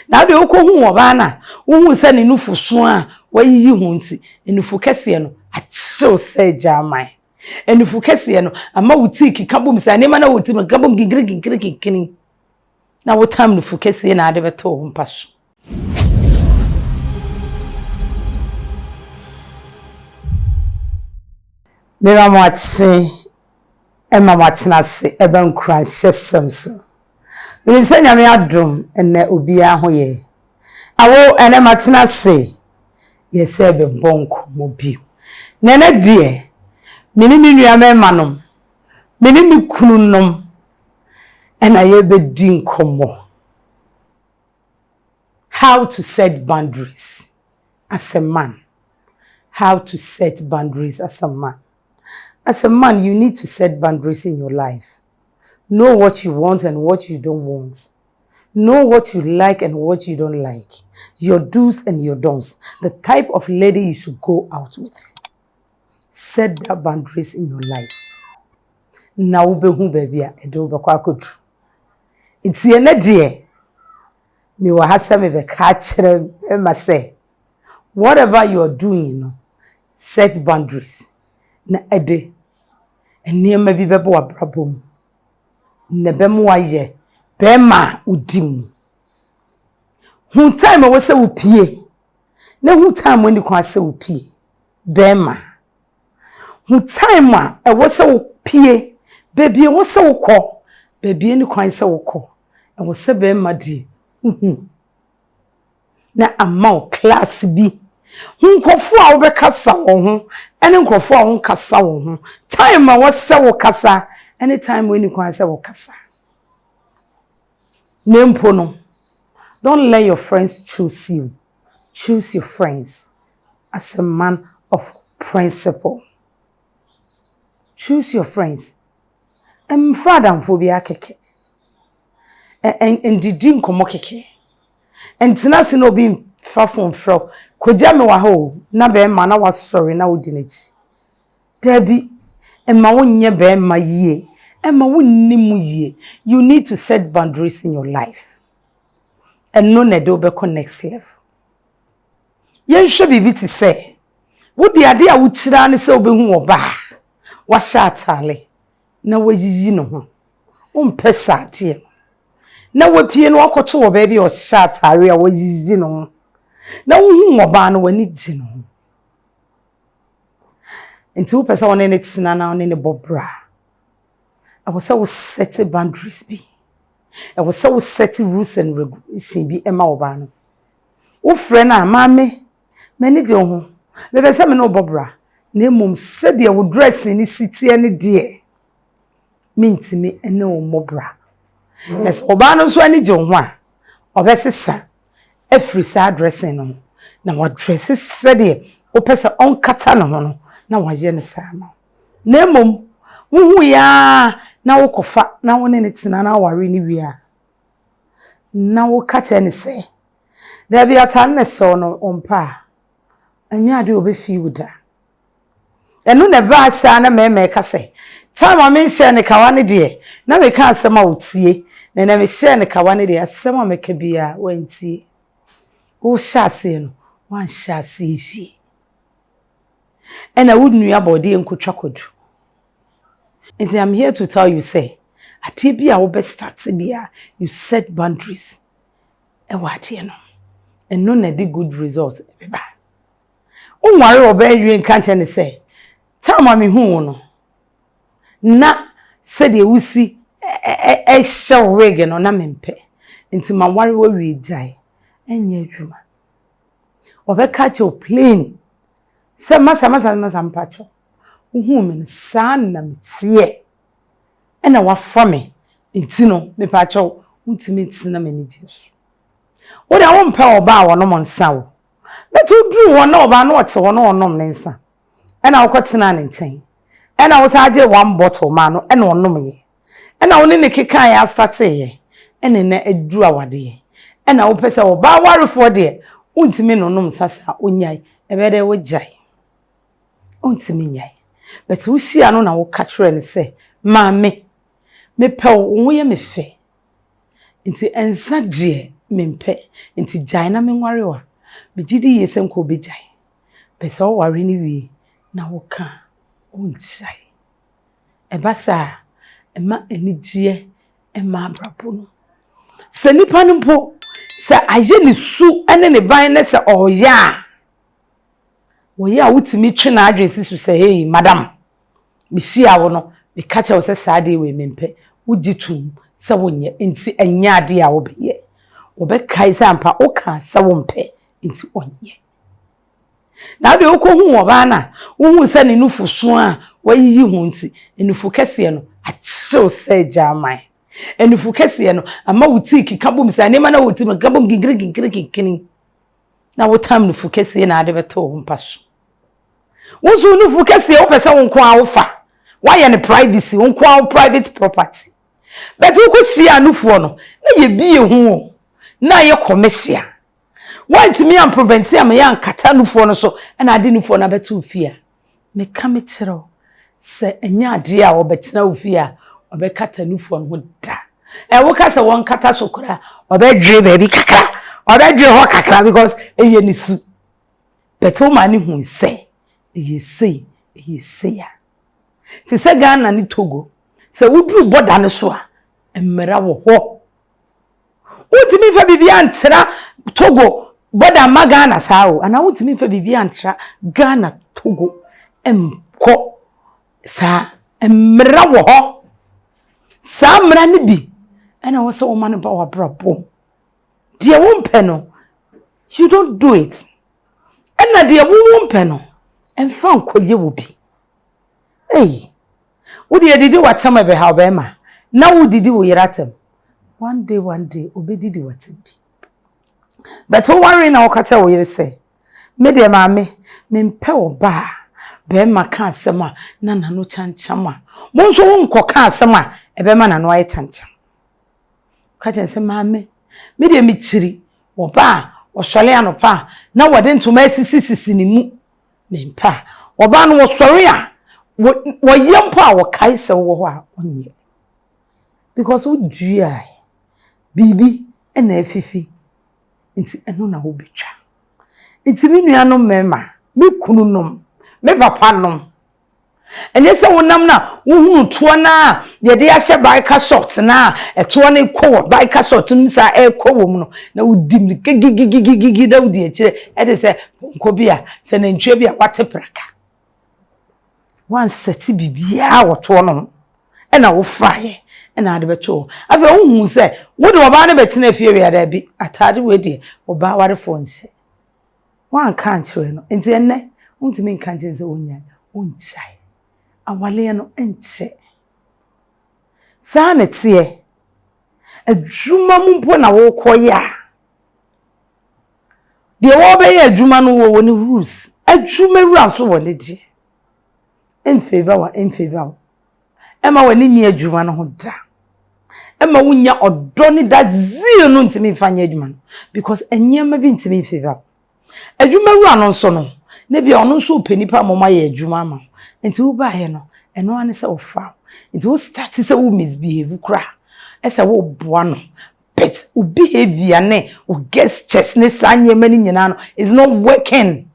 na de okohu oba na wohu se ne nufu so a wayiyi hu nti enufu kese no achew se jaman enufu kese no ama wuti kikabum se anema na wuti kikabum ginkiri na wotam nufu kese na ade beto ho mpaso Mera mwachi Emma Martinase ebe Nkrunhye semso. Minimse nyame adom ene obia ho ye. Awo ene Martinase yese be bonko mobi. Nene die minimi nuame manom. Minimi kununom ena yebe di nkomo. How to set boundaries as a man. How to set boundaries as a man. As a man, you need to set boundaries in your life. Know what you want and what you don't want. Know what you like and what you don't like. Your do's and your don'ts. The type of lady you should go out with. Set that boundaries in your life. Na ubehu baby edo be kwa kodru. It's energy. Me wa hasa me be ka kire ma say. Whatever you are doing, set boundaries. Na ede enema bi bebo abrabom ne bemu aye be ma udim hu time we se wo pie na hu time we kwa se wo pie be ma hu time a e wo se wo pie bebi wo se wo kọ bebi ni kwan se wo kọ e wo se be ma di na amount class bi Nkrofo a wobekasa wo ho ene nkrofo a wonkasa wo ho time a wose wo kasa anytime when you kwan se wo kasa nempo no don't let your friends choose you. Choose your friends as a man of principle. Choose your friends father phobia keke and didi nkomo keke entina se no bi fa phone fro koja me wa ho na be ma na wa sorry na odi nachi dabi emma wonye be ma yie emma wonni mu yie. You need to set boundaries in your life and no na do be next level. Yen hwe bibi ti say wo di ade a wo kira ne se obehu oba wa sha atale na wayiyi no ho o mpesa ade na wapie no akoto wo ba bi o sha atare a wayiyi no ho na wo oba no wani gi no nti wo pesa woni ne tsina na woni ne bobra I was so set boundaries bi I was so set rules and regulations bi ema oba no wo frɛ na maame mani je ho me pesa me no bobra na emum se de wo dress ni sitie ne de mintimi ene wo mobra nes oba no so ani je ho a obesesa every sad dressing no na wa dress se de wo pesa on kata no no na wa ye ne sama na emum wo ya na wo kofa na wo ne tina na ware ni wia na wo kache ne se da bi ata ne so no ompa anya de obefi wuda enu ne ba sa na me ka se time me share ne kawane de na me ka asema wotie na me share ne kawane de asema me ka bia wantie wo shase no wan shase fi ena wudnu ya body enkotwa kodu. And I'm here to tell you, say, atibia will be starting here. You set boundaries. And what you know, and no need good results. Worry about you and can't any say. Tell mommy who no. Na said you will see a show wagon on a mempe. Into my worry will we jai. And ye juma. Over catch your plane. Some massa patcho. Woman san na metie ena wa fa me ntino me pa chaw untimi ntina mani jesu wo da wo mpa oba wo no monsa wo betu dru wo na oba na ote wo no onom ne nsa ena wo kwetena ne nchen ena wo sa age one bottle ma no ena onom ye ena wo ne keka ya start ye ena na adru awade ye ena wo pese oba warefo de untimi no onom sasa onyai ebede wo jai untimi nyai. But we see no na wo catch and say, Mammy, me pe wo ye me fe. Nti ensa die mempe nti gyae na menware wa bigidi yesem ko be gyae pesa wo ware ni wie na wo ka ongyai ebasa ema enigye ema abrapo no se nipa no mpo se aye ni su ene ne ban ne se oya wo ya wutimi twe na adwesi su se hey madam bisi awo no be ka che wo se saade we mempe wugitum se wonye nti enya ade a wo be ye wo be kai sampa o ka se wo mpe nti onye na de okohu wo ba na wo se ne nufu so a wayiyi hu nti enufu kese no achew se jaman enufu kese no ama wuti kikabum se ne ma na wuti kikabum ginkiri na wotam nufu kese na ade beto wo mpaso wozu nufu kese wo pese wo nko a wo fa why ne privacy wo nko a private property but wo ko sia nufu no na ye bie hu na ye commercial want me am prevent am ya nkata nufu no so na ade nufu na beto ofia me ka me kiro se enya ade a obetena ofia obekata nufu no da wo ka se won kata sokora obedwe baby kakra obedwe ho kakra because eye nisu beto mani hu se eye sei ya ti se Ghana ni Togo se wudru border ne so a Mmere wo ho utimi fa bibia ntra Togo border ma Ghana sao ana utimi fa bibia ntra Ghana Togo emko sa Mmere wo ho sa mmere ne bi ana wo se wo mane ba wa brabo de wo mpe no you don't do it ana de wo mpe no emfa nkoye wo bi hey udi edidi watam ebe ha obema na udidi wo yiratem one day obedidi watam bi but wo worry na wo kacha wo yire say me de maame me mpe oba be ma ka asema na nanu chanchama mo nso wo nkoka asema ebe ma nanu aye chancham kacha se maame me de mi chiri oba wo sole anopa na wode ntoma asisi ni mu me mpa oba no wo sore a wo yempo a wo kai se wo ho a onye because wo dua bibi na afifi nti eno na wo betwa nti mi nuanom mema mi kununom me papa nom enye se wonam na wo hunu to na ye de ahye bike short na eto na ekwo bike short nsa ekwo wo mu no na wodim gigigigigi da wodi akire e de se nko bia se na ntwe bia watepraka wan seti bibia woto no e na wo faye e na ade beto afa wo hu se wo de oba na betena fie wi ada bi atade we de oba ware fo nse wan kan kire no enti enne untimi kan kire se wonya onchai awale no enche sa na tie adwuma mu mpo na wo koya de wo be ya adwuma no wo ni rules adwuma wura so wo ne die in favor ema wani ni adwuma no ho da ema wunya odo ni da zio no ntimi fanya adwuma no because enyema bi ntimi favor adwuma wura no so no ne bia ono so penipa moma ye adwuma ma enti wo ba he no eno ane se wo fa enti wo start se wo misbehave kra ese wo boa no but wo behavior ne wo gestures ne sanye mani nyina no is not working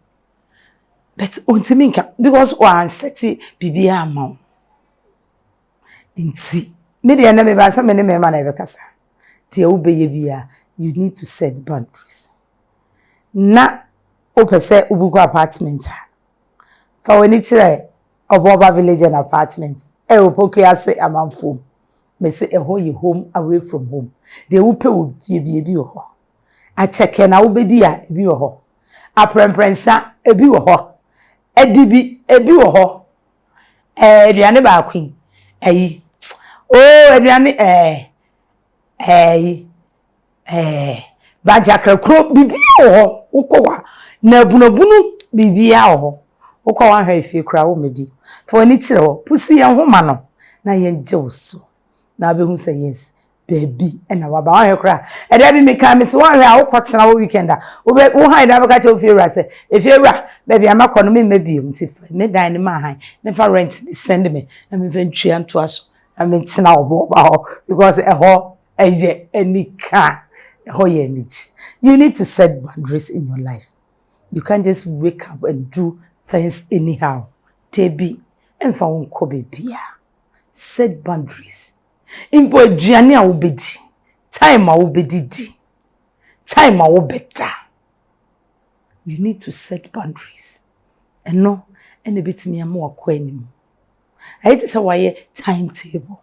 but ontimi nka because o anseti bibia ama enti me de na me ba sa me ne me ma na be kasa tie wo beye bia you need to set boundaries na opese ubuko apartment fa woni kire Oboba village and apartment opoku ase amanfo me say eho ye home away from home they will pay wo fie bi ho a check na wo bedi a ebi wo ho apremprensa ebi wo ho edibi ebi wo ho aduane ba kwin ayi aduane ba jakra kro bibi wo ho ukowa na bunobunu bibi ya ho ukwa wan hwe fie kra wo mebi for ni kire ho pusi ye homa no na ye njewoso na be hu say yes baby na waba wan hwe kra e da bi me ka me se wan hwe a ukotena wo weekend a wo han da be ka che ofie ra se efie ra baby amakọ no me mebi mti me dan ni ma han me fa rent me send me na me ventua nto aso na me tina obo ba ho because ho eye anika You need to set boundaries in your life. You can't just wake up and do things anyhow. Tebi, and for baby. Set boundaries. In boy, Gianni, will be time I will be time I will better. You need to set boundaries. And no, and a bit me more quenim. I hate to say why timetable.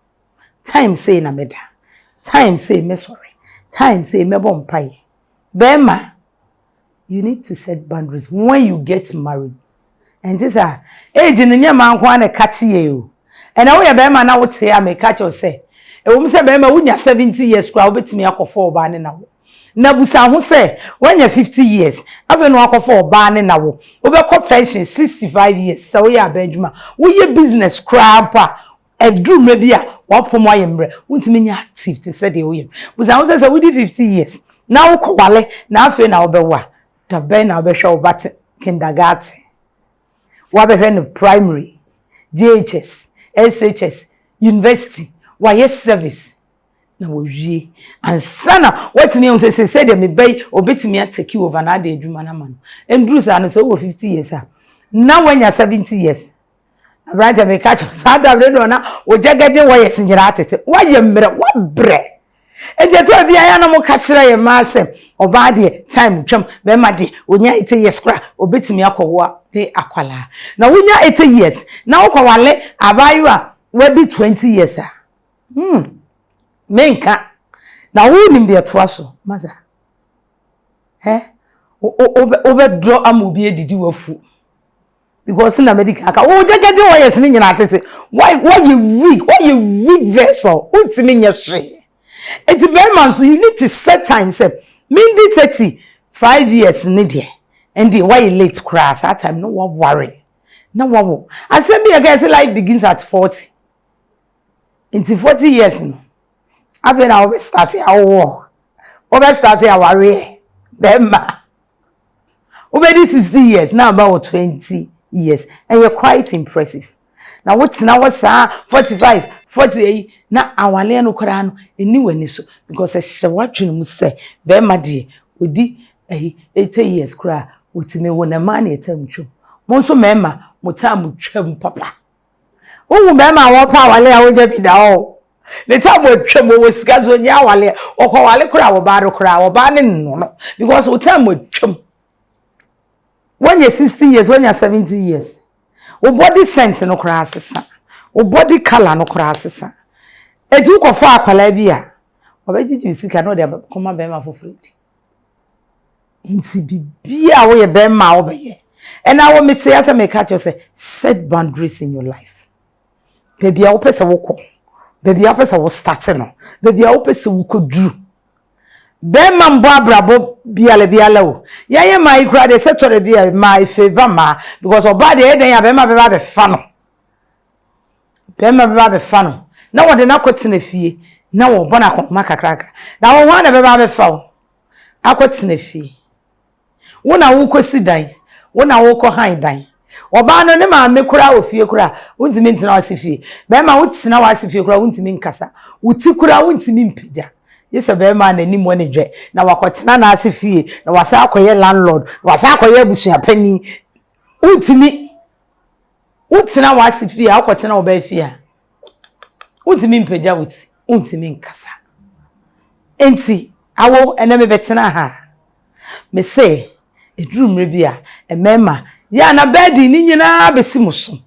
Time say na meda. Time say me sorry. Time say me bon pie. Bema, you need to set boundaries when you get married. And this age in the man who na catch you. And now we bema na would say I may catch or say. A woman say bema when you're 70 years, crowd bet me ako for ban now. Nabusa who say when you're 50 years, I've been walk for ban now. Over pension 65 years, so we are Benjamin. We your business crab a drew maybe what for my Mmere. Won't mean active to say the way. But I was say we did 50 years. Now wale now fe na obewa. The ben na obesho bat kindergarten. Wabe hen primary, JHS, SHS, university, YS service. Na we and sana what me say dem me bay obetimi take you over na dey adwuma na man. Bruce and so over 50 years. Now when you're 70 years. Abrante me catch sada bredo na ojagaje YS nyira atete. Why ye Mmere what bre? Eje to bia ya na mo ka kire ye ma asem. Oba de time twam be ma de onya 80 years kra obetimi akwowo pe akwala. Na wonya 80 years. Na wokowale abayu a wadi 20 years a. Menka na wunim de toaso maza over draw amobi edidi wafu because na medical aka o jegeje wo yes ni nyina tete why you weak vessel ultimi nyehwe eti be man so you need to set time say mindi 35 years ni de and the why you late crash that time no one worry no one asem be guys life begins at 40 into 40 years no I've now started our war. Over started our way. Bema. Over 60 years, now about 20 years. And you're quite impressive. Now what's now 45, 48. Now our Leon Koran in new one so because I shall watch you say, Bema dear, we did 80 years cry with me when a man at him. Monso Memma, Motamu Chum Papa. Oh, Memma, what power lay I will get it all. The time we tremble with scars when ya wale or wale crowd or banning no because we time we tremble. When you're 60 years, when you're 70 years, o body scent no crasses, o body color no crasses. A duke of far calabia. Or did you see cannot ever come up Bema for free? Inti be away a Bema over here. And I will meet say as I may catch you say, set boundaries in your life. Baby, I'll pass a walk. Baby, I was starting. Baby, I we could do. Bema mbabra bo biale. Ya my cry they said to be my favor ma because obadi eden ya bema be fano. Bema be fano. Na wode na kotena fie. Na wo bona akoma kakraka. Na wo wan beba be fa wo. Akotena fie. Wo na wo kosi dan. Wo na wo ko han dan. Oba no ne ma me kura ofie kura untimi ntina wasifie be ma wutina wasifie kura untimi nkasa uti kura untimi mpija yesa be ma na ni mo ne dwe na wakotena na asifie na wasa akoye landlord wasa akoye abusua pani untimi utina wasifie akotena oba fie untimi mpija wuti untimi nkasa enti awo ene me betena ha me say eduru mre bia emema ya na bedi ni nyina besimuso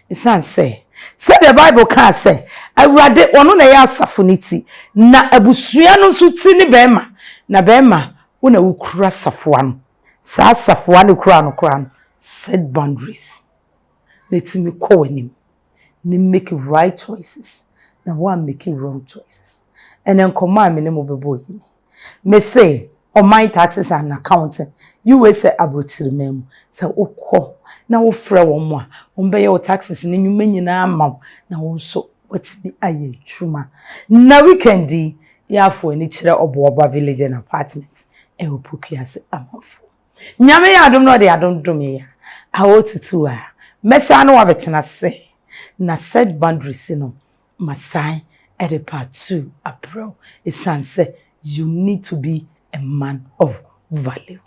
isan say the Bible can say awurade ono na ya asafo niti na abusua no so ti ni bema na bema wona wukura safoa no sa safoa no kura no set boundaries let me call him ni make right choices na one making wrong choices and then command me no bebo yini me say on my taxes and accounting you will say abrochiri mem say okọ na wo frɛ wo mo a wo be your taxes ni nyuma nyina ma na wo so wetimi aye twuma na weekend ya fo ani kire oboba village and apartment e opokiase amafo nyame ya adom no de adom dom ya awotutu a mesa no wabetena se na set boundaries no masai at the part 2 apro it say you need to be a man of value.